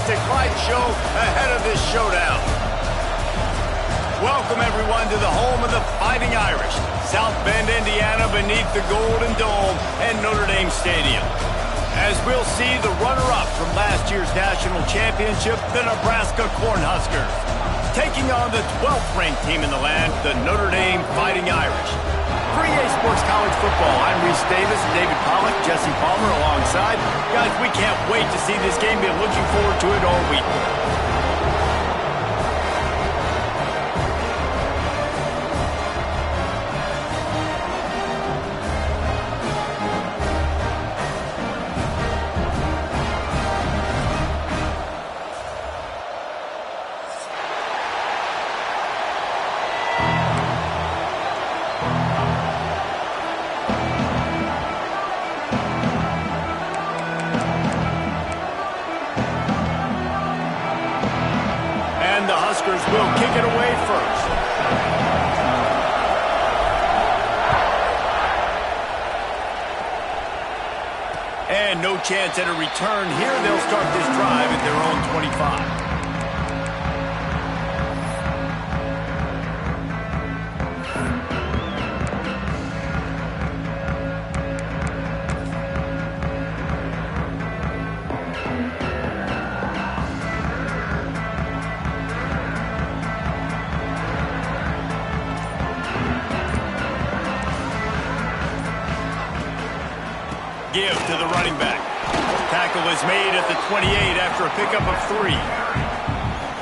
fantastic light show ahead of this showdown. Welcome, everyone, to the home of the Fighting Irish, South Bend, Indiana, beneath the Golden Dome and Notre Dame Stadium. As we'll see the runner-up from last year's national championship, the Nebraska Cornhuskers, taking on the 12th-ranked team in the land, the Notre Dame Fighting Irish. For EA Sports College Football, I'm Reese Davis, David Pollack, Jesse Palmer alongside. Guys, we can't wait to see this game. Been looking forward to it all week. Will kick it away first. And no chance at a return here. They'll start this drive at their own 25. Give to the running back. Tackle is made at the 28 after a pickup of 3.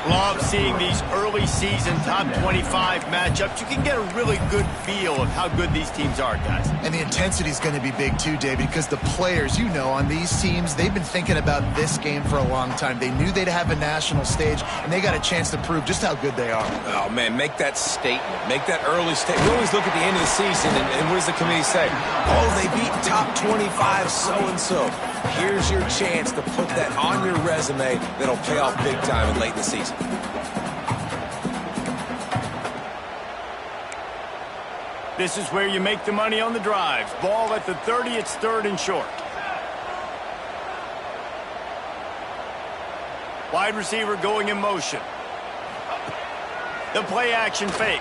Love seeing these early season top 25 matchups. You can get a really good feel of how good these teams are, guys. And the intensity is going to be big too, David, because the players, you know, on these teams, they've been thinking about this game for a long time. They knew they'd have a national stage, and they got a chance to prove just how good they are. Oh, man, make that statement. Make that early statement. We always look at the end of the season, and what does the committee say? Oh, they beat top 25 so-and-so. Here's your chance to put that on your resume that'll pay off big time and late in the season. This is where you make the money on the drives. Ball at the 30, it's 3rd and short. Wide receiver going in motion. The play action fake.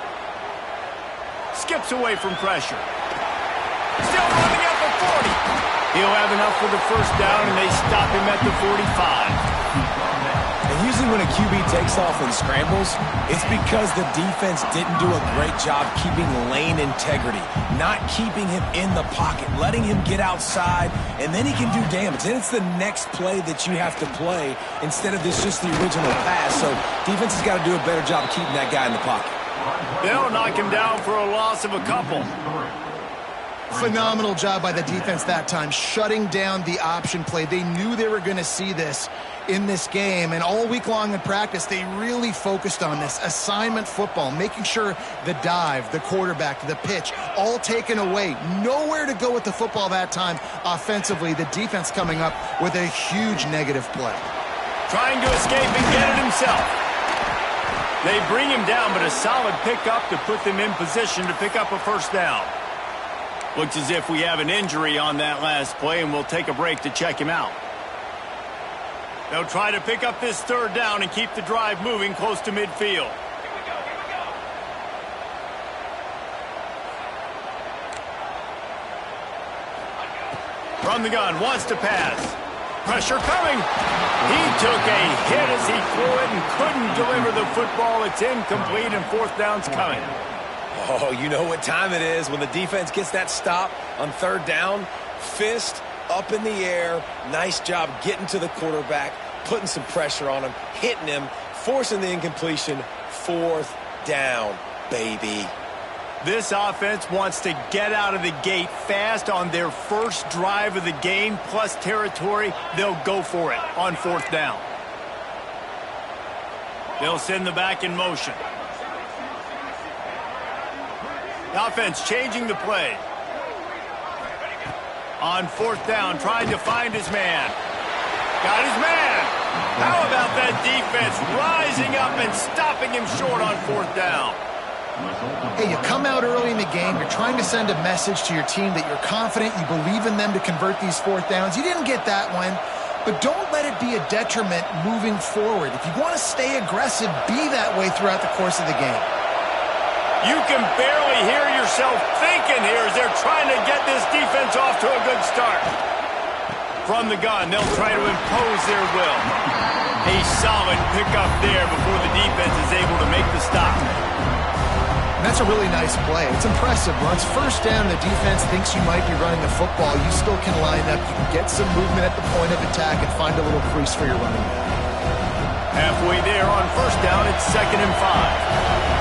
Skips away from pressure. Still running at the 40. He'll have enough for the first down, and they stop him at the 45. And usually when a QB takes off and scrambles, it's because the defense didn't do a great job keeping lane integrity, not keeping him in the pocket, letting him get outside, and then he can do damage. Then it's the next play that you have to play instead of this just the original pass. So defense has got to do a better job of keeping that guy in the pocket. They'll knock him down for a loss of a couple. Phenomenal job by the defense that time, shutting down the option play. They knew they were going to see this in this game, and all week long in practice, they really focused on this assignment football, making sure the dive, the quarterback, the pitch, all taken away. Nowhere to go with the football that time offensively. The defense coming up with a huge negative play. Trying to escape and get it himself. They bring him down, but a solid pickup to put them in position to pick up a first down. Looks as if we have an injury on that last play, and we'll take a break to check him out. They'll try to pick up this 3rd down and keep the drive moving close to midfield. From the gun, wants to pass. Pressure coming. He took a hit as he threw it and couldn't deliver the football. It's incomplete, and 4th down's coming. Oh, you know what time it is when the defense gets that stop on 3rd down. Fist up in the air. Nice job getting to the quarterback, putting some pressure on him, hitting him, forcing the incompletion. 4th down, baby. This offense wants to get out of the gate fast on their first drive of the game, plus territory. They'll go for it on 4th down. They'll send the back in motion. The offense changing the play. On 4th down, trying to find his man. Got his man. How about that defense rising up and stopping him short on 4th down? Hey, you come out early in the game, you're trying to send a message to your team that you're confident, you believe in them to convert these 4th downs. You didn't get that one. But don't let it be a detriment moving forward. If you want to stay aggressive, be that way throughout the course of the game. You can barely hear yourself thinking here as they're trying to get this defense off to a good start. From the gun, they'll try to impose their will. A solid pickup there before the defense is able to make the stop. And that's a really nice play. It's impressive. Once first down, the defense thinks you might be running the football. You still can line up. You can get some movement at the point of attack and find a little crease for your running back. Halfway there on first down, it's 2nd and 5.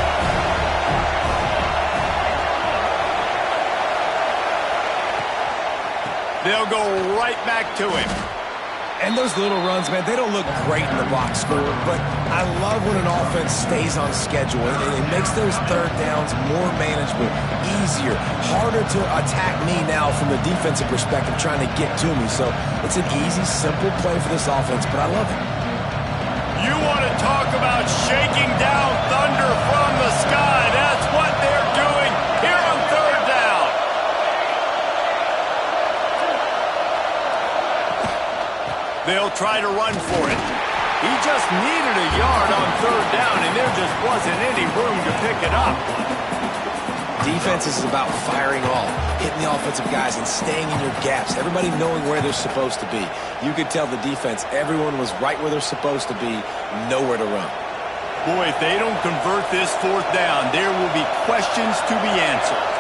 They'll go right back to him. And those little runs, man, they don't look great in the box score, but I love when an offense stays on schedule, and it makes those third downs more manageable, easier, harder to attack me now from the defensive perspective trying to get to me. So it's an easy, simple play for this offense, but I love it. You want to talk about shaking down thunder from the sky. That's what they're doing here on third down. They'll try to run for it. He just needed a yard on third down, and there just wasn't any room to pick it up. Defense is about firing off, hitting the offensive guys, and staying in your gaps. Everybody knowing where they're supposed to be. You could tell the defense, everyone was right where they're supposed to be, nowhere to run. Boy, if they don't convert this fourth down, there will be questions to be answered.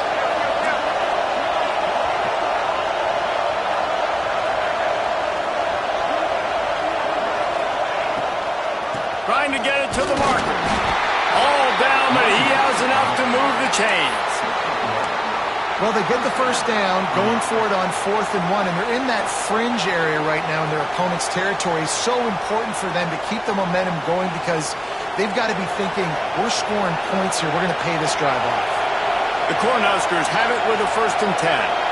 Trying to get it to the marker. All down, but he has enough to move the chains. Well, they get the first down, going for it on 4th and 1, and they're in that fringe area right now in their opponent's territory. It's so important for them to keep the momentum going because they've got to be thinking, we're scoring points here. We're going to pay this drive off. The Cornhuskers have it with a 1st and 10.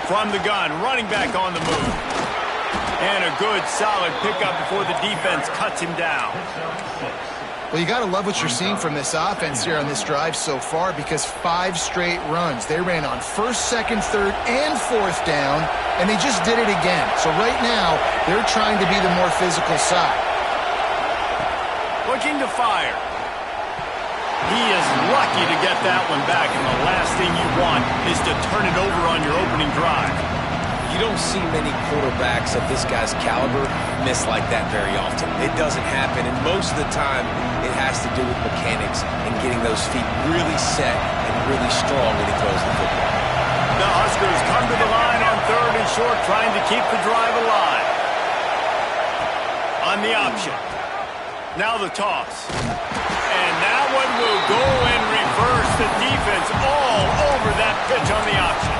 From the gun, running back on the move. And a good, solid pickup before the defense cuts him down. Well, you got to love what you're seeing from this offense here on this drive so far because 5 straight runs. They ran on 1st, 2nd, 3rd, and 4th down, and they just did it again. So right now, they're trying to be the more physical side. Looking to fire. He is lucky to get that one back, and the last thing you want is to turn it over on your opening drive. You don't see many quarterbacks of this guy's caliber miss like that very often. It doesn't happen, and most of the time it has to do with mechanics and getting those feet really set and really strong when he throws the football. The Huskers come to the line on 3rd and short, trying to keep the drive alive. On the option. Now the toss. And that one will go and reverse the defense all over that pitch on the option.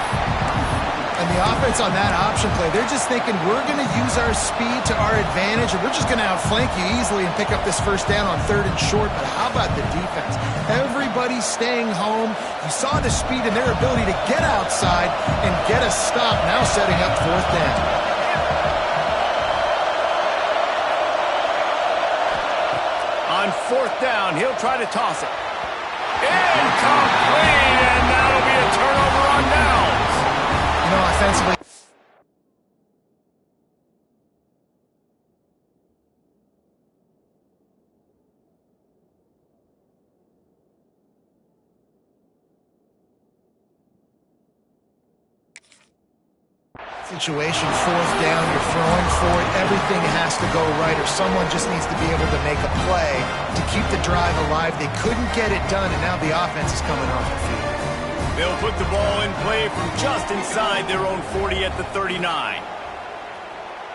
And the offense on that option play, they're just thinking we're going to use our speed to our advantage and we're just going to outflank you easily and pick up this first down on 3rd and short. But how about the defense? Everybody's staying home. You saw the speed and their ability to get outside and get a stop, now setting up 4th down. On 4th down, he'll try to toss it. Incomplete, and that'll be a turnover on downs. You know, offensively, situation, 4th down, you're throwing for it, everything has to go right, or someone just needs to be able to make a play to keep the drive alive. They couldn't get it done, and now the offense is coming off the field. They'll put the ball in play from just inside their own 40 at the 39.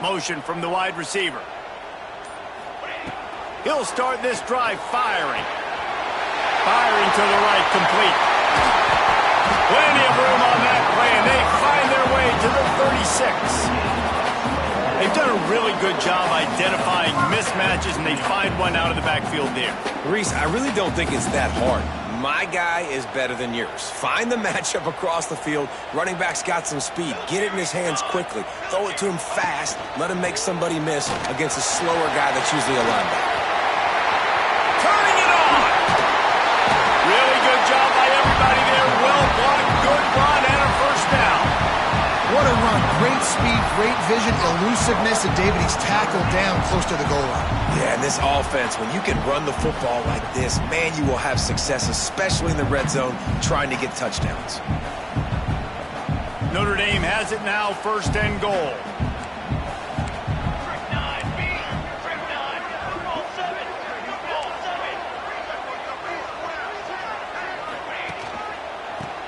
Motion from the wide receiver. He'll start this drive firing. Firing to the right, complete. Plenty of room on that play, and they find their way to the 36. They've done a really good job identifying mismatches, and they find one out of the backfield there. Reese, I really don't think it's that hard. My guy is better than yours. Find the matchup across the field. Running back's got some speed. Get it in his hands quickly. Throw it to him fast. Let him make somebody miss against a slower guy that's usually a linebacker. Turning it on! great vision, elusiveness, and David, he's tackled down close to the goal line. Yeah, and this offense, when you can run the football like this, man, you will have success, especially in the red zone, trying to get touchdowns. Notre Dame has it now, 1st and goal.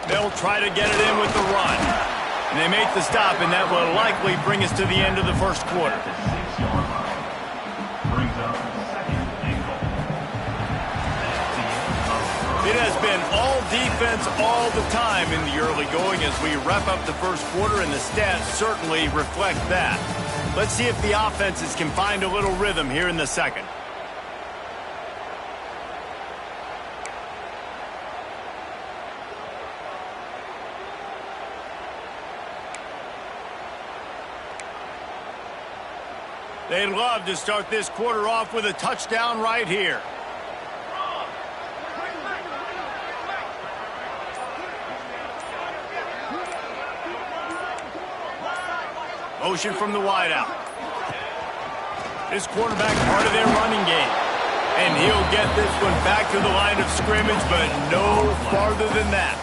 They'll try to get it in with the run. And they make the stop, and that will likely bring us to the end of the 1st quarter. It has been all defense all the time in the early going as we wrap up the 1st quarter, and the stats certainly reflect that. Let's see if the offenses can find a little rhythm here in the 2nd. They'd love to start this quarter off with a touchdown right here. Motion from the wideout. This quarterback part of their running game. And he'll get this one back to the line of scrimmage, but no farther than that.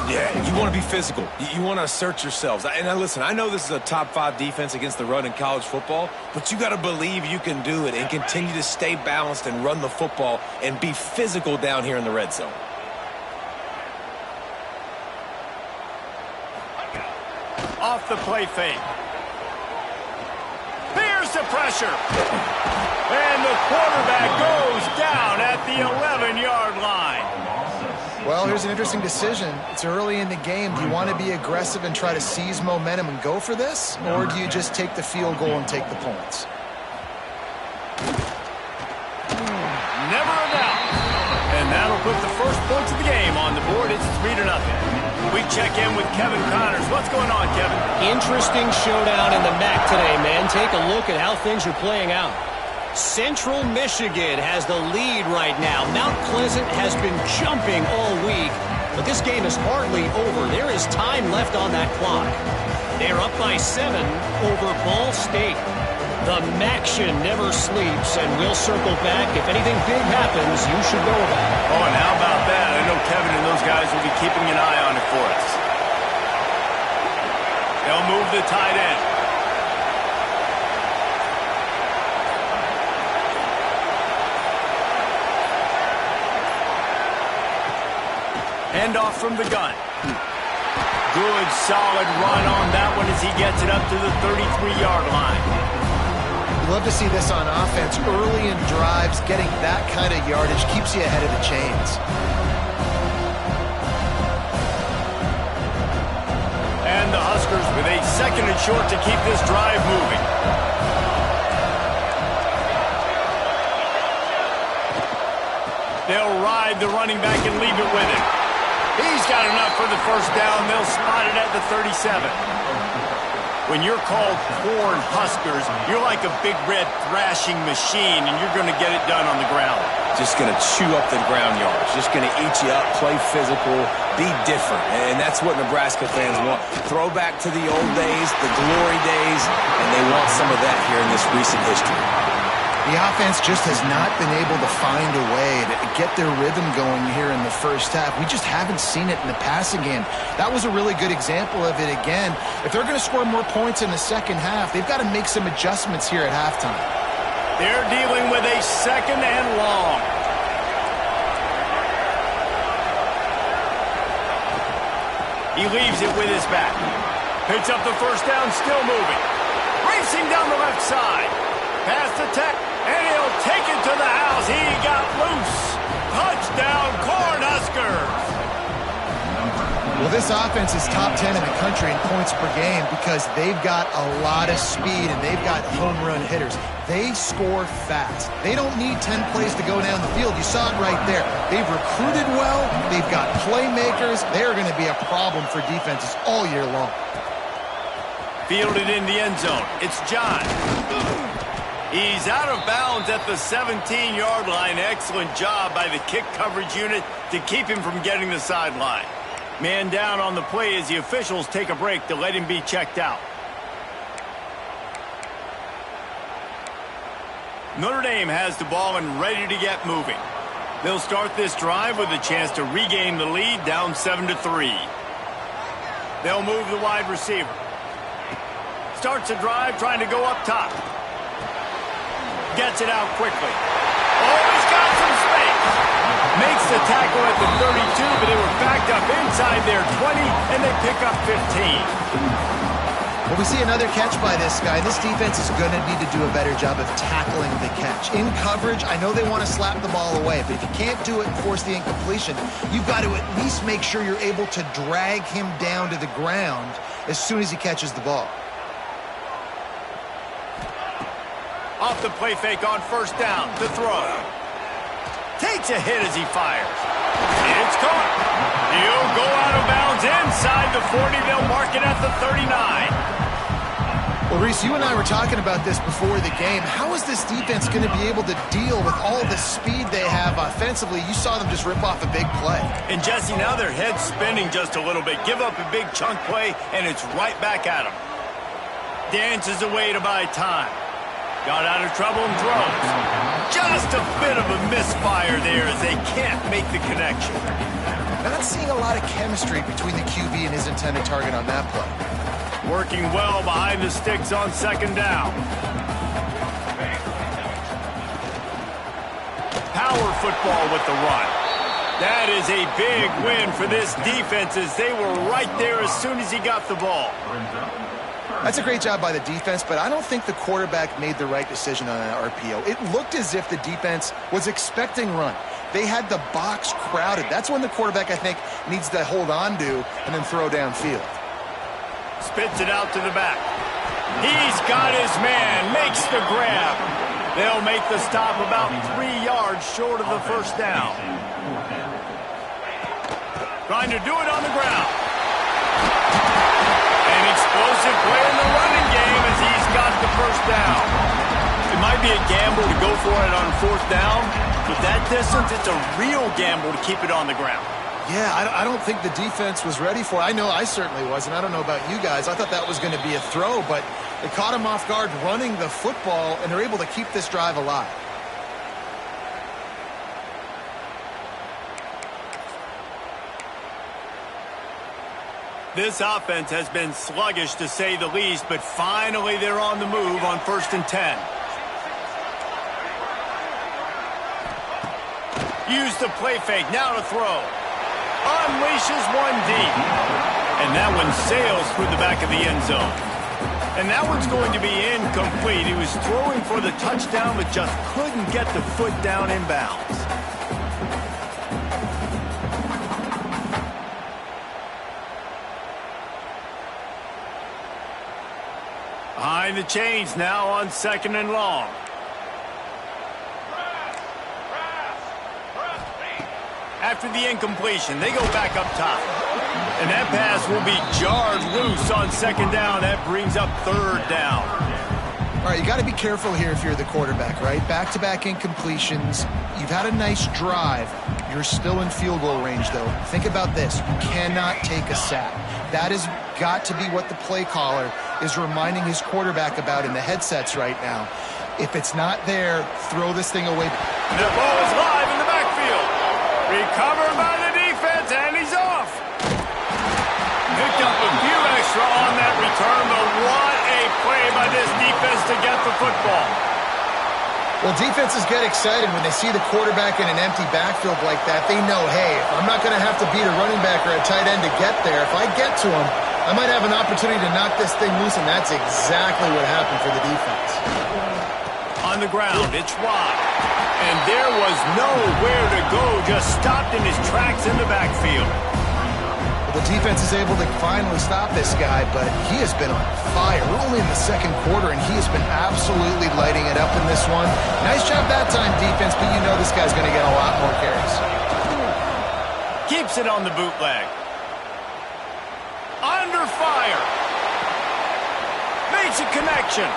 Yeah, you want to be physical. You want to assert yourselves. And listen, I know this is a top 5 defense against the run in college football, but you got to believe you can do it and continue to stay balanced and run the football and be physical down here in the red zone. Off the play fake. There's the pressure. And the quarterback goes down at the 11-yard line. Well, here's an interesting decision. It's early in the game. Do you want to be aggressive and try to seize momentum and go for this? Or do you just take the field goal and take the points? Never a doubt. And that'll put the first points of the game on the board. It's 3-0. We check in with Kevin Connors. What's going on, Kevin? Interesting showdown in the MAC today, man. Take a look at how things are playing out. Central Michigan has the lead right now. Mount Pleasant has been jumping all week, but this game is hardly over. There is time left on that clock. They're up by 7 over Ball State. The MACtion never sleeps, and we'll circle back. If anything big happens, you should know about it. Oh, and how about that? I know Kevin and those guys will be keeping an eye on it for us. They'll move the tight end. Handoff from the gun. Good, solid run on that one as he gets it up to the 33-yard line. Love to see this on offense. Early in drives, getting that kind of yardage keeps you ahead of the chains. And the Huskers with a 2nd and short to keep this drive moving. They'll ride the running back and leave it with him. He's got enough for the 1st down. They'll spot it at the 37. When you're called Corn Huskers, you're like a big red thrashing machine, and you're going to get it done on the ground. Just going to chew up the ground yards. Just going to eat you up, play physical, be different. And that's what Nebraska fans want. Throw back to the old days, the glory days, and they want some of that here in this recent history. The offense just has not been able to find a way to get their rhythm going here in the 1st half. We just haven't seen it in the passing game. That was a really good example of it again. If they're going to score more points in the 2nd half, they've got to make some adjustments here at halftime. They're dealing with a 2nd and long. He leaves it with his back. Picks up the 1st down, still moving. Racing down the left side. Past the tech, and he'll take it to the house. He got loose. Touchdown, Cornhuskers. Well, this offense is top 10 in the country in points per game because they've got a lot of speed and they've got home run hitters. They score fast. They don't need 10 plays to go down the field. You saw it right there. They've recruited well. They've got playmakers. They're going to be a problem for defenses all year long. Fielded in the end zone. It's John. He's out of bounds at the 17-yard line. Excellent job by the kick coverage unit to keep him from getting the sideline. Man down on the play as the officials take a break to let him be checked out. Notre Dame has the ball and ready to get moving. They'll start this drive with a chance to regain the lead, down 7-3. They'll move the wide receiver. Starts a drive trying to go up top. Gets it out quickly. Oh, he's got some space. Makes the tackle at the 32, but they were backed up inside their 20, and they pick up 15. Well, we see another catch by this guy. This defense is going to need to do a better job of tackling the catch. In coverage, I know they want to slap the ball away, but if you can't do it and force the incompletion, you've got to at least make sure you're able to drag him down to the ground as soon as he catches the ball. Off the play fake on first down to throw. Takes a hit as he fires. It's caught. He'll go out of bounds inside the 40. They'll mark it at the 39. Well, Reese, you and I were talking about this before the game. How is this defense going to be able to deal with all the speed they have offensively? You saw them just rip off a big play. And, Jesse, now their head's spinning just a little bit. Give up a big chunk play, and it's right back at them. Dances away to buy time. Got out of trouble and throws. Just a bit of a misfire there as they can't make the connection. Not seeing a lot of chemistry between the QB and his intended target on that play. Working well behind the sticks on second down. Power football with the run. That is a big win for this defense as they were right there as soon as he got the ball. That's a great job by the defense, but I don't think the quarterback made the right decision on that RPO. It looked as if the defense was expecting run. They had the box crowded. That's when the quarterback, I think, needs to hold on to and then throw downfield. Spits it out to the back. He's got his man, makes the grab. They'll make the stop about 3 yards short of the first down. Trying to do it on the ground. An explosive play in the running game as he's got the first down. It might be a gamble to go for it on fourth down. With that distance, it's a real gamble to keep it on the ground. Yeah, I don't think the defense was ready for it. I know I certainly wasn't. I don't know about you guys. I thought that was going to be a throw, but they caught him off guard running the football, and they're able to keep this drive alive. This offense has been sluggish to say the least, but finally they're on the move on 1st and 10. Use the play fake, now to throw. Unleashes one deep. And that one sails through the back of the end zone. And that one's going to be incomplete. He was throwing for the touchdown, but just couldn't get the foot down in bounds. Behind the chains now on 2nd and long. After the incompletion, they go back up top. And that pass will be jarred loose on 2nd down. That brings up 3rd down. All right, you got to be careful here if you're the quarterback, right? Back-to-back incompletions. You've had a nice drive. You're still in field goal range, though. Think about this. You cannot take a sack. That has got to be what the play caller is reminding his quarterback about in the headsets right now. If it's not there, throw this thing away. And that ball is live in the backfield. Recovered by the defense, and he's off. Picked up a few extra on that return, but what a play by this defense to get the football. Well, defenses get excited when they see the quarterback in an empty backfield like that. They know, hey, I'm not going to have to beat a running back or a tight end to get there. If I get to him, I might have an opportunity to knock this thing loose, and that's exactly what happened for the defense. On the ground, it's wide. And there was nowhere to go, just stopped in his tracks in the backfield. The defense is able to finally stop this guy, but he has been on fire. We're only in the 2nd quarter, and he has been absolutely lighting it up in this one. Nice job that time, defense, but you know this guy's going to get a lot more carries. Keeps it on the bootleg. Under fire. Makes a connection.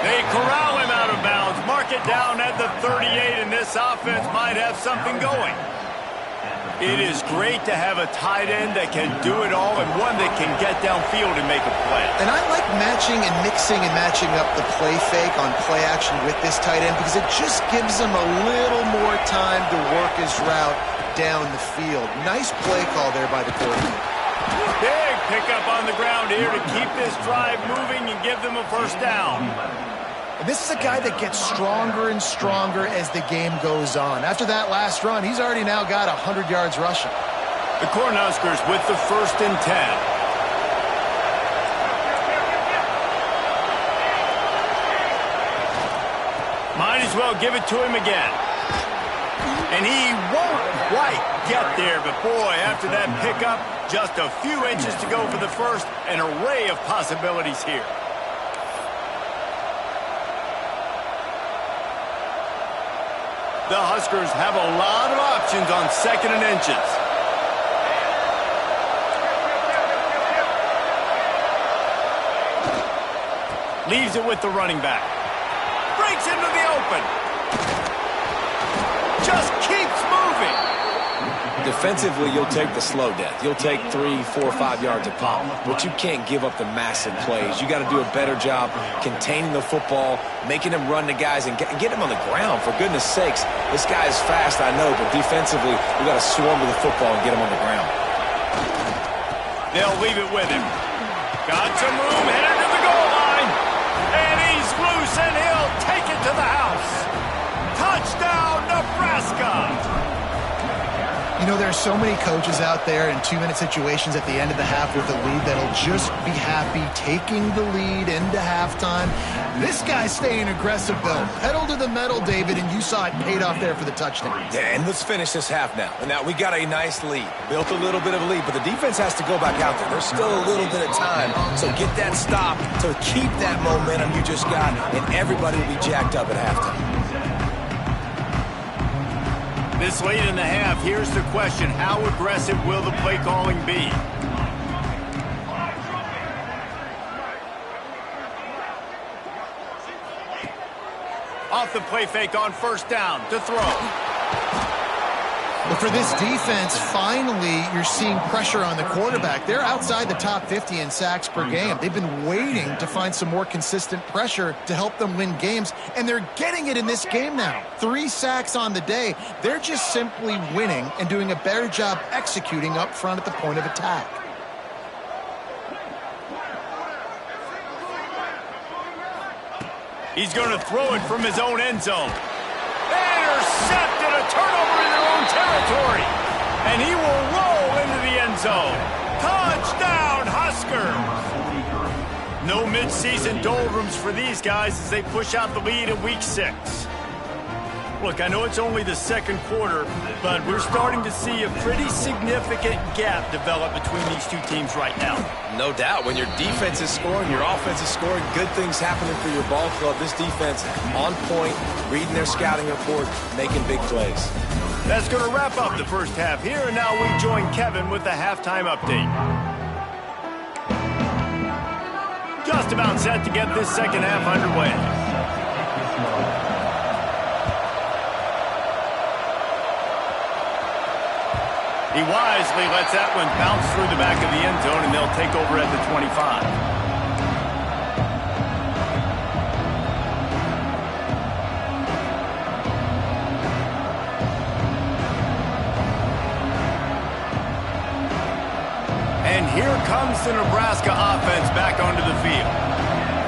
They corral him out of bounds, mark it down at the 38, and this offense might have something going. It is great to have a tight end that can do it all and one that can get downfield and make a play. And I like matching and mixing and matching up the play fake on play action with this tight end because it just gives him a little more time to work his route down the field. Nice play call there by the quarterback. Big pickup on the ground here to keep this drive moving and give them a first down. And this is a guy that gets stronger and stronger as the game goes on. After that last run, he's already now got 100 yards rushing. The Cornhuskers with the 1st and 10. Might as well give it to him again. And he won't quite get there, but boy, after that pickup, just a few inches to go for the first. An array of possibilities here. The Huskers have a lot of options on 2nd and inches. Leaves it with the running back. Breaks into the open. Just keeps moving. Defensively, you'll take the slow death. You'll take 3, 4, 5 yards a pop, but you can't give up the massive plays. You got to do a better job containing the football, making him run the guys, and get him on the ground. For goodness sakes, this guy is fast, I know, but defensively, we got to swarm with the football and get him on the ground. They'll leave it with him. Got some room, headed to the goal line, and he's loose, and he'll take it to the house. Touchdown, Nebraska! You know, there are so many coaches out there in 2-minute situations at the end of the half with a lead that'll just be happy taking the lead into halftime. This guy's staying aggressive, Bill. Pedal to the metal, David, and you saw it paid off there for the touchdown. Yeah, and let's finish this half now. And now we got a nice lead. Built a little bit of a lead, but the defense has to go back out there. There's still a little bit of time. So get that stop to keep that momentum you just got, and everybody will be jacked up at halftime. This late in the half, here's the question. How aggressive will the play calling be? Off the play fake on 1st down to throw. But for this defense, finally, you're seeing pressure on the quarterback. They're outside the top 50 in sacks per game. They've been waiting to find some more consistent pressure to help them win games, and they're getting it in this game now. 3 sacks on the day. They're just simply winning and doing a better job executing up front at the point of attack. He's going to throw it from his own end zone. Intercepted, a turnover in their own territory. And he will roll into the end zone. Touchdown, Huskers! No mid-season doldrums for these guys as they push out the lead in Week 6. Look, I know it's only the 2nd quarter, but we're starting to see a pretty significant gap develop between these two teams right now. No doubt. When your defense is scoring, your offense is scoring, good things happening for your ball club. This defense on point, reading their scouting report, making big plays. That's going to wrap up the first half here, and now we join Kevin with the halftime update. Just about set to get this second half underway. He wisely lets that one bounce through the back of the end zone, and they'll take over at the 25. And here comes the Nebraska offense back onto the field.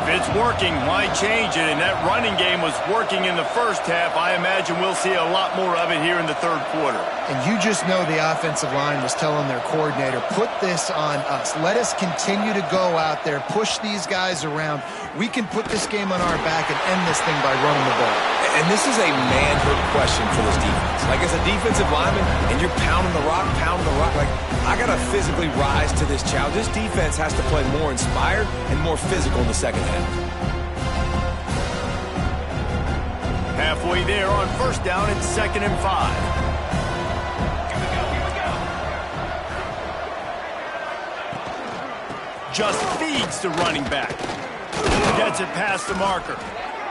If it's working, why change it? And that running game was working in the first half. I imagine we'll see a lot more of it here in the 3rd quarter. And you just know the offensive line was telling their coordinator, put this on us. Let us continue to go out there, push these guys around. We can put this game on our back and end this thing by running the ball. And this is a manhood question for this defense. Like, as a defensive lineman, and you're pounding the rock, like, I got to physically rise to this challenge. This defense has to play more inspired and more physical in the second half. Halfway there on 1st down, it's 2nd and 5. Just feeds the running back. Gets it past the marker.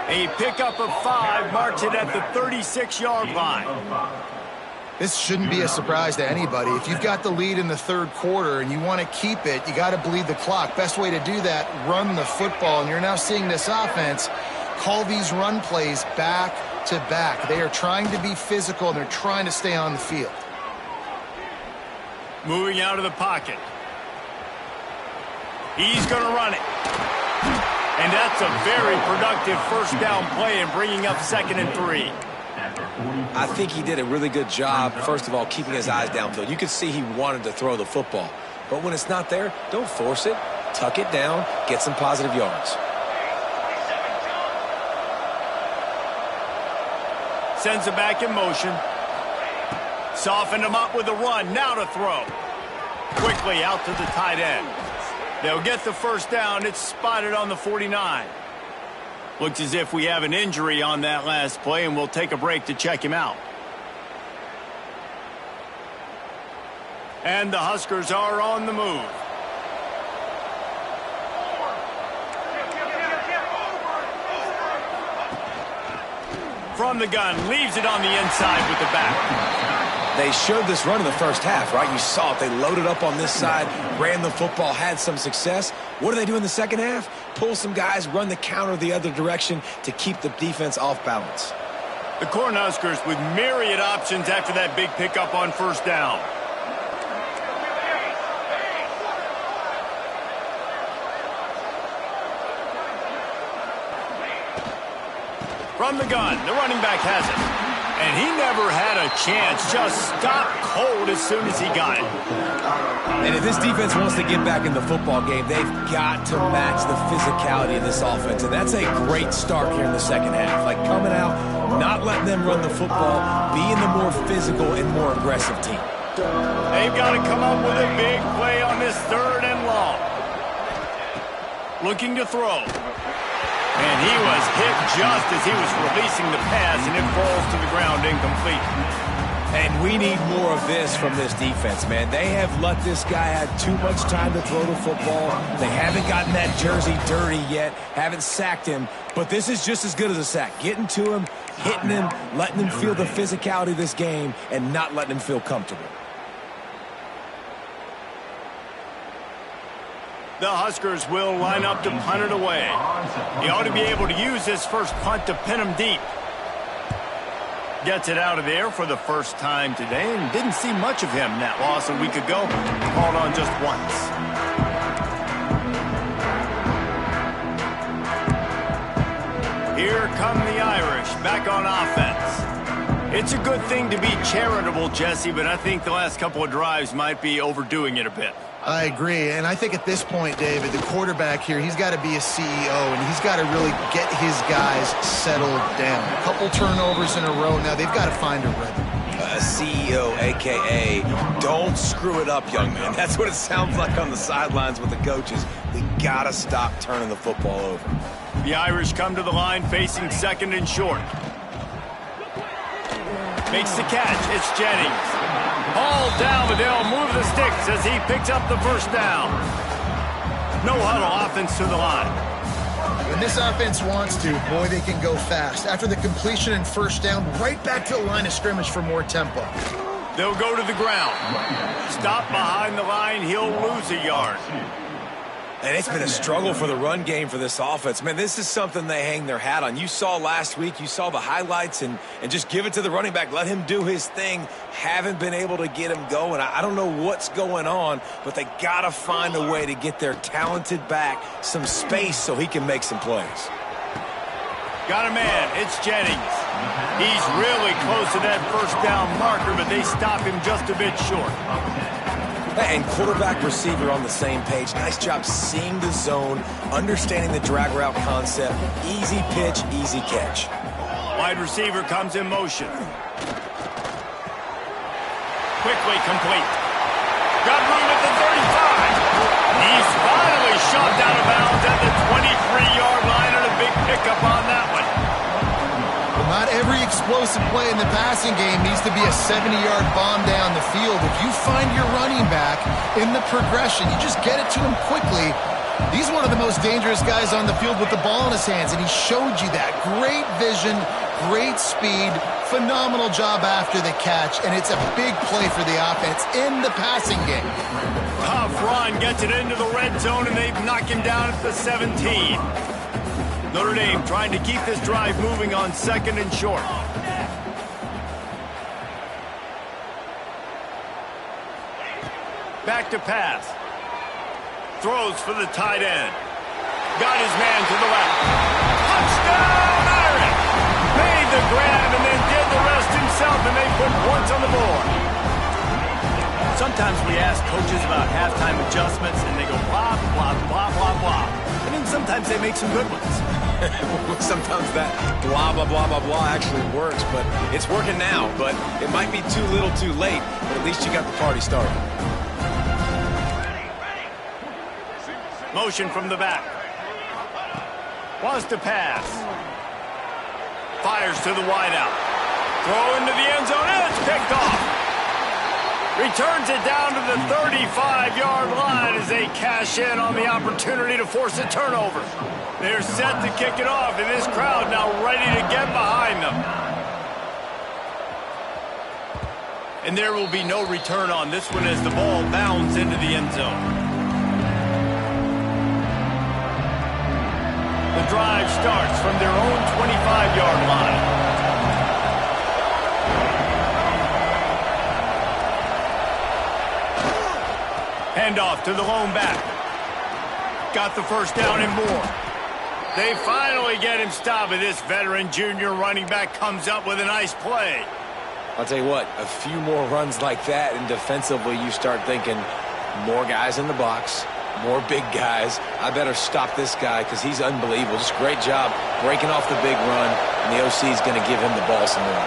A pickup of 5 marks it at the 36-yard line. This shouldn't be a surprise to anybody. If you've got the lead in the third quarter and you want to keep it, you got to bleed the clock. Best way to do that, run the football. And you're now seeing this offense call these run plays back to back. They are trying to be physical, and they're trying to stay on the field. Moving out of the pocket. He's going to run it. And that's a very productive first down play and bringing up 2nd and 3. I think he did a really good job, first of all, keeping his eyes downfield. You could see he wanted to throw the football. But when it's not there, don't force it. Tuck it down, get some positive yards. Sends it back in motion. Softened him up with a run. Now to throw. Quickly out to the tight end. They'll get the first down. It's spotted on the 49. Looks as if we have an injury on that last play, and we'll take a break to check him out. And the Huskers are on the move. From the gun, leaves it on the inside with the back. They showed this run in the first half, right? You saw it. They loaded up on this side, ran the football, had some success. What do they do in the second half? Pull some guys, run the counter the other direction to keep the defense off balance. The Cornhuskers with myriad options after that big pickup on first down. From the gun, the running back has it. And he never had a chance, just stopped cold as soon as he got it. And if this defense wants to get back in the football game, they've got to match the physicality of this offense. And that's a great start here in the second half. Like coming out, not letting them run the football, being the more physical and more aggressive team. They've got to come up with a big play on this 3rd and long. Looking to throw. And he was hit just as he was releasing the pass, and it falls to the ground incomplete. And we need more of this from this defense, man. They have let this guy have too much time to throw the football. They haven't gotten that jersey dirty yet, haven't sacked him. But this is just as good as a sack. Getting to him, hitting him, letting him feel the physicality of this game, and not letting him feel comfortable. The Huskers will line up to punt it away. He ought to be able to use this first punt to pin him deep. Gets it out of there for the first time today, and didn't see much of him. That loss a week ago, called on just once. Here come the Irish, back on offense. It's a good thing to be charitable, Jesse, but I think the last couple of drives might be overdoing it a bit. I agree, and I think at this point, David, the quarterback here, he's got to be a CEO, and he's got to really get his guys settled down. A couple turnovers in a row. Now they've got to find a rhythm. A CEO, a.k.a. don't screw it up, young man. That's what it sounds like on the sidelines with the coaches. We got to stop turning the football over. The Irish come to the line facing 2nd and short. Makes the catch. It's Jennings. Ball down, but they'll move the sticks as he picks up the first down. No huddle offense to the line. When this offense wants to, boy, they can go fast. After the completion and first down, right back to the line of scrimmage for more tempo. They'll go to the ground. Stop behind the line. He'll lose a yard. And it's been a struggle for the run game for this offense. Man, this is something they hang their hat on. You saw last week, you saw the highlights, and just give it to the running back. Let him do his thing. Haven't been able to get him going. I don't know what's going on, but they got to find a way to get their talented back some space so he can make some plays. Got a man. It's Jennings. He's really close to that first down marker, but they stop him just a bit short. And quarterback receiver on the same page. Nice job seeing the zone, understanding the drag route concept. Easy pitch, easy catch. Wide receiver comes in motion. Quickly complete. Got room at the 35. He's finally shoved out of bounds at the 23-yard line, and a big pickup on that one. Not every explosive play in the passing game needs to be a 70-yard bomb down the field. If you find your running back in the progression, you just get it to him quickly, He's one of the most dangerous guys on the field with the ball in his hands, and he showed you that. Great vision, great speed, phenomenal job after the catch, and it's a big play for the offense in the passing game. Tough run, gets it into the red zone, and they've knocked him down at the 17. Notre Dame trying to keep this drive moving on 2nd and short. Back to pass. Throws for the tight end. Got his man to the left. Touchdown, Irish! Made the grab and then did the rest himself, and they put points on the board. Sometimes we ask coaches about halftime adjustments, and they go blah, blah, blah, blah, blah. And then sometimes they make some good ones. Sometimes that blah, blah, blah, blah, blah actually works, but it's working now. But it might be too little too late, but at least you got the party started. Motion from the back. Wants to pass. Fires to the wideout. Throw into the end zone, and it's picked off. Returns it down to the 35-yard line as they cash in on the opportunity to force a turnover. They're set to kick it off, and this crowd now ready to get behind them. And there will be no return on this one as the ball bounds into the end zone. The drive starts from their own 25-yard line. Handoff to the lone back. Got the first down and more. They finally get him stopped, and this veteran junior running back comes up with a nice play. I'll tell you what, a few more runs like that, and defensively you start thinking more guys in the box, more big guys. I better stop this guy because he's unbelievable. Just great job breaking off the big run, and the OC is going to give him the ball some more.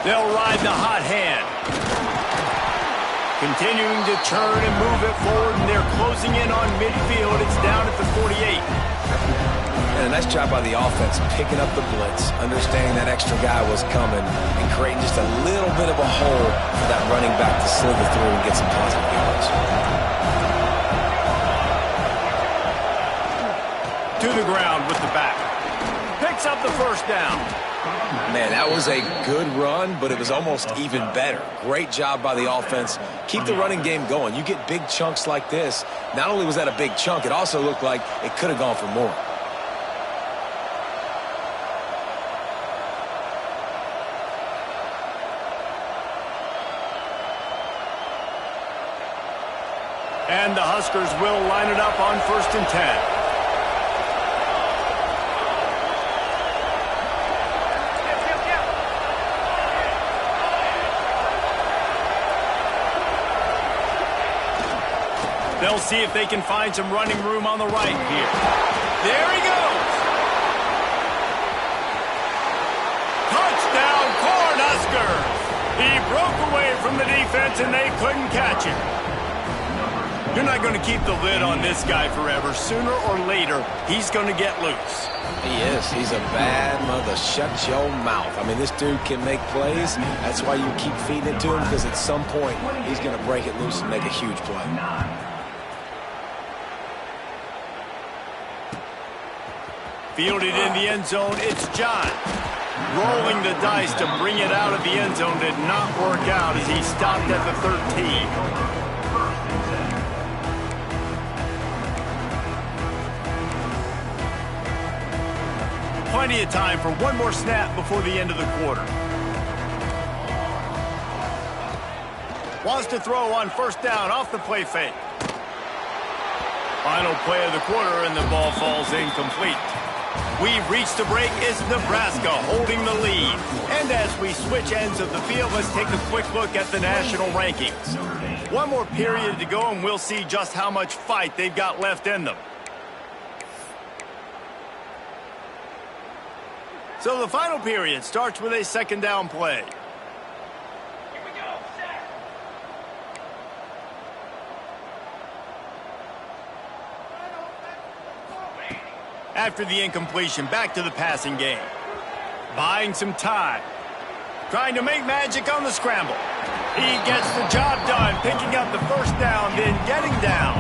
They'll ride the hot hand. Continuing to churn and move it forward, and they're closing in on midfield. It's down at the 48. And a nice job by the offense, picking up the blitz, understanding that extra guy was coming, and creating just a little bit of a hole for that running back to slither through and get some positive yards. To the ground with the back. Picks up the first down. Man, that was a good run, but it was almost even better. Great job by the offense. Keep the running game going. You get big chunks like this. Not only was that a big chunk, it also looked like it could have gone for more. And the Huskers will line it up on 1st and 10. They'll see if they can find some running room on the right here. There he goes. Touchdown, Cornhuskers. He broke away from the defense, and they couldn't catch him. You're not going to keep the lid on this guy forever. Sooner or later, he's going to get loose. He is. He's a bad mother. Shut your mouth. I mean, this dude can make plays. That's why you keep feeding it to him, because at some point, he's going to break it loose and make a huge play. Fielded in the end zone, it's John. Rolling the dice to bring it out of the end zone did not work out as he stopped at the 13. Plenty of time for one more snap before the end of the quarter. Wants to throw on 1st down off the play fake. Final play of the quarter, and the ball falls incomplete. We've reached the break. It's Nebraska holding the lead. And as we switch ends of the field, let's take a quick look at the national rankings. One more period to go, and we'll see just how much fight they've got left in them. So the final period starts with a 2nd down play. After the incompletion, back to the passing game. Buying some time. trying to make magic on the scramble. He gets the job done, picking up the first down, then getting down.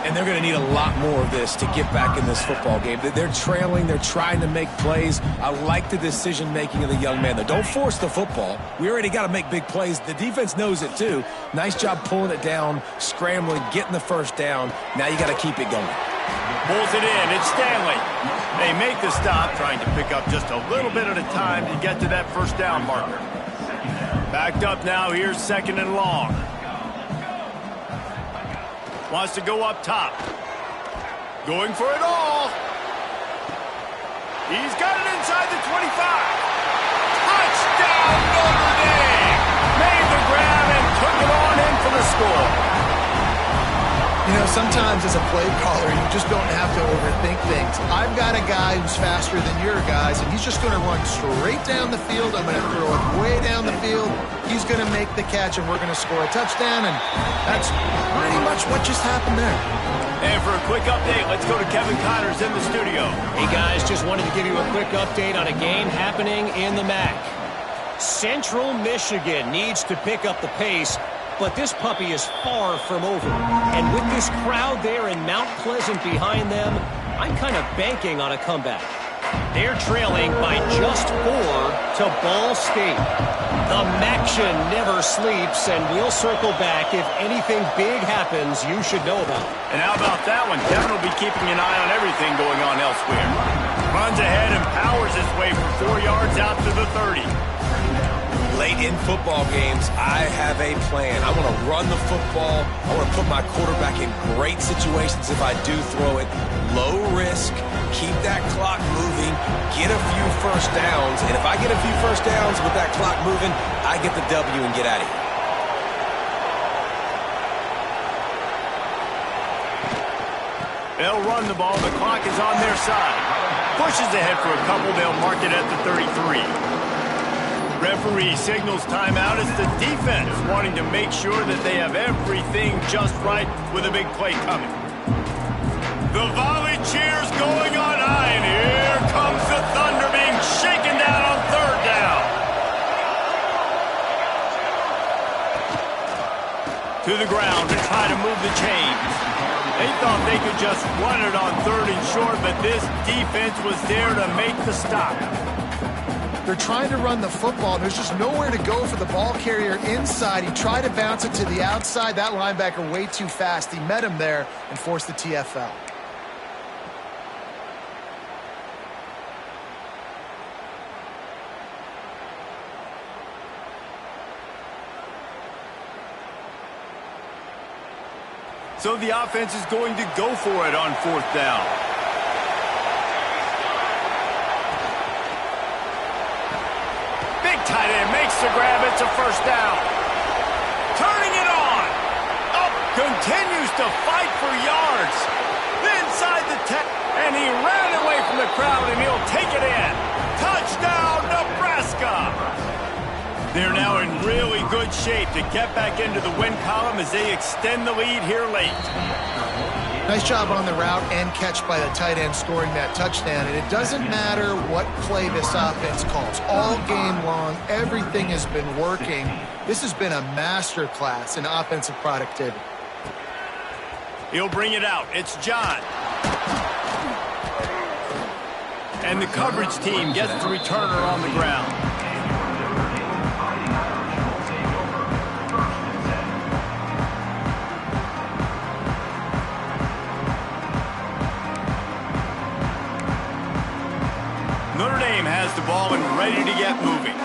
And they're going to need a lot more of this to get back in this football game. They're trailing. They're trying to make plays. I like the decision-making of the young man, though. Don't force the football. We already got to make big plays. The defense knows it, too. Nice job pulling it down, scrambling, getting the first down. Now you got to keep it going. Pulls it in. It's Stanley. They make the stop, trying to pick up just a little bit at a time to get to that first down marker. Backed up now. Here's second and long. Wants to go up top. Going for it all. He's got it inside the 25. Touchdown, Notre Dame! Made the grab and took it on in for the score. You know, sometimes as a play caller, you just don't have to overthink things. I've got a guy who's faster than your guys, and he's just going to run straight down the field. I'm going to throw it way down the field. He's going to make the catch, and we're going to score a touchdown, and that's pretty much what just happened there. And for a quick update, let's go to Kevin Connors in the studio. Hey, guys, just wanted to give you a quick update on a game happening in the MAC. Central Michigan needs to pick up the pace, but this puppy is far from over. And with this crowd there in Mount Pleasant behind them, I'm kind of banking on a comeback. They're trailing by just 4 to Ball State. The Maction never sleeps, and we'll circle back if anything big happens you should know about. And how about that one? Kevin will be keeping an eye on everything going on elsewhere. Runs ahead and powers his way for 4 yards out to the 30. Late in football games, I have a plan. I want to run the football. I want to put my quarterback in great situations if I do throw it. Low risk, keep that clock moving, get a few first downs. And if I get a few first downs with that clock moving, I get the W and get out of here. They'll run the ball. The clock is on their side. Pushes ahead for a couple. They'll mark it at the 33. Referee signals timeout. It's the defense wanting to make sure that they have everything just right with a big play coming. The volley cheers going on high, and here comes the Thunder being shaken down on third down. To the ground to try to move the chains. They thought they could just run it on third and short, but this defense was there to make the stop. They're trying to run the football. There's just nowhere to go for the ball carrier inside. He tried to bounce it to the outside. That linebacker way too fast. He met him there and forced the TFL. So the offense is going to go for it on fourth down. Big tight end makes the grab. It's a first down. Turning it on. Up, continues to fight for yards. Inside the 10. And he ran away from the crowd, and he'll take it in. Touchdown, Nebraska. They're now in really good shape to get back into the win column as they extend the lead here late. Nice job on the route and catch by the tight end scoring that touchdown. And it doesn't matter what play this offense calls. All game long, everything has been working. This has been a master class in offensive productivity. He'll bring it out. It's John. And the coverage team gets the returner on the ground. Notre Dame has the ball and ready to get moving.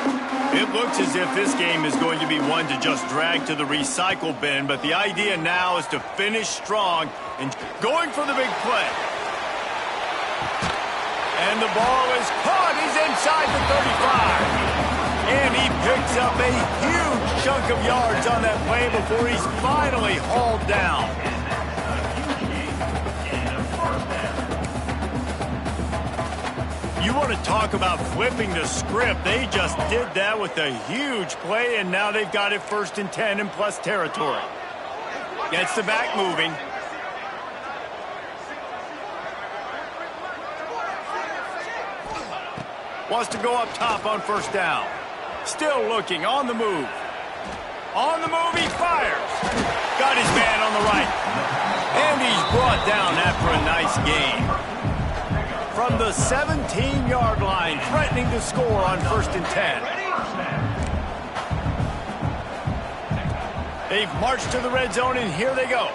It looks as if this game is going to be one to just drag to the recycle bin, but the idea now is to finish strong and going for the big play. And the ball is caught. He's inside the 35. And he picks up a huge chunk of yards on that play before he's finally hauled down. You want to talk about flipping the script. They just did that with a huge play, and now they've got it 1st and 10 in plus territory. Gets the back moving. Wants to go up top on first down. Still looking, on the move. On the move, he fires. Got his man on the right. And he's brought down after a nice gain. From the 17-yard line, threatening to score on 1st and 10. They've marched to the red zone, and here they go.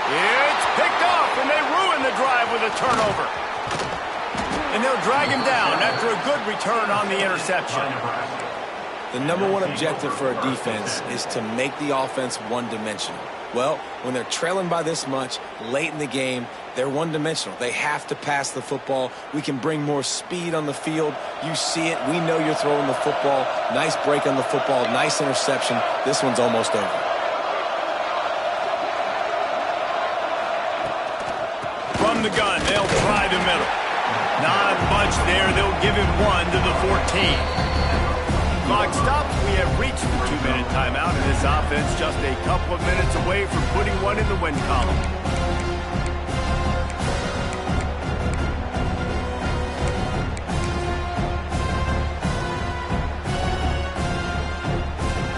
It's picked off, and they ruin the drive with a turnover. And they'll drag him down after a good return on the interception. The number one objective for a defense is to make the offense one-dimensional. Well, when they're trailing by this much late in the game, they're one-dimensional. They have to pass the football. We can bring more speed on the field. You see it. We know you're throwing the football. Nice break on the football. Nice interception. This one's almost over. From the gun, they'll try the middle. Not much there. They'll give him one to the 14. Clock stops. We have reached the 2-minute timeout, and this offense just a couple of minutes away from putting one in the win column.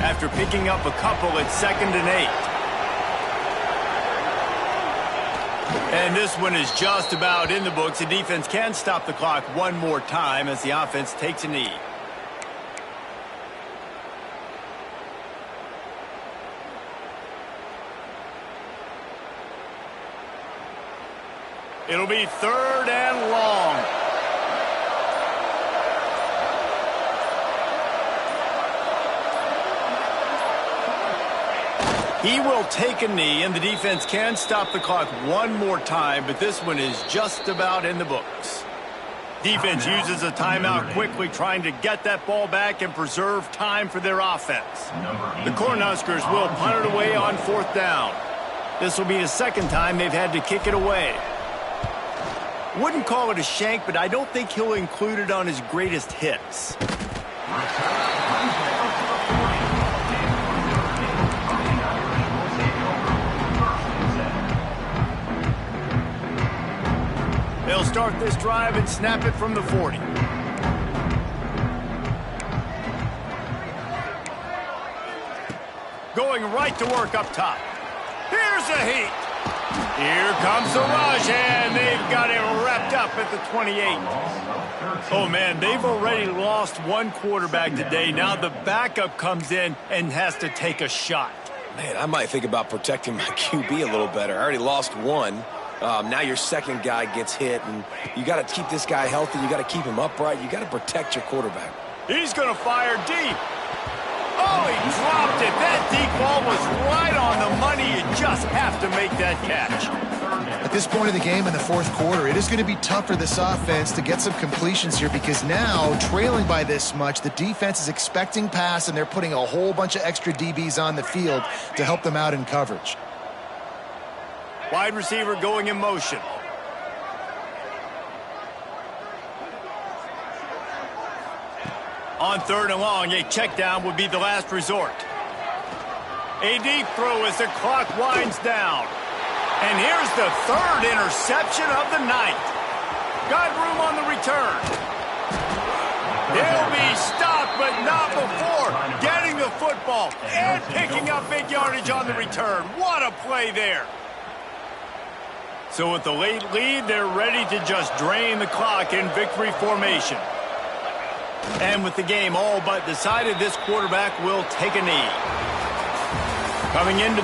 After picking up a couple at 2nd and 8. And this one is just about in the books. The defense can stop the clock one more time as the offense takes a knee. It'll be 3rd and long. He will take a knee, and the defense can stop the clock one more time, but this one is just about in the books. Defense uses a timeout quickly, trying to get that ball back and preserve time for their offense. The Cornhuskers will punt it away on 4th down. This will be the 2nd time they've had to kick it away. Wouldn't call it a shank, but I don't think he'll include it on his greatest hits. They'll start this drive and snap it from the 40. Going right to work up top. Here's a heat. Here comes the rush, and they've got it wrapped up at the 28. Oh, man, they've already lost one quarterback today. Now the backup comes in and has to take a shot. Man, I might think about protecting my QB a little better. I already lost one. Now your second guy gets hit, and you got to keep this guy healthy. You got to keep him upright. You got to protect your quarterback. He's going to fire deep. Oh, he dropped it. That deep ball was right on the money. You just have to make that catch. At this point of the game in the 4th quarter, it is going to be tough for this offense to get some completions here because now, trailing by this much, the defense is expecting pass, and they're putting a whole bunch of extra DBs on the field to help them out in coverage. Wide receiver going in motion. On 3rd and long, a check down would be the last resort. A deep throw as the clock winds down. And here's the 3rd interception of the night. Got room on the return. He'll be stopped, but not before getting the football and picking up big yardage on the return. What a play there. So with the late lead, they're ready to just drain the clock in victory formation. And with the game all but decided, this quarterback will take a knee. Coming into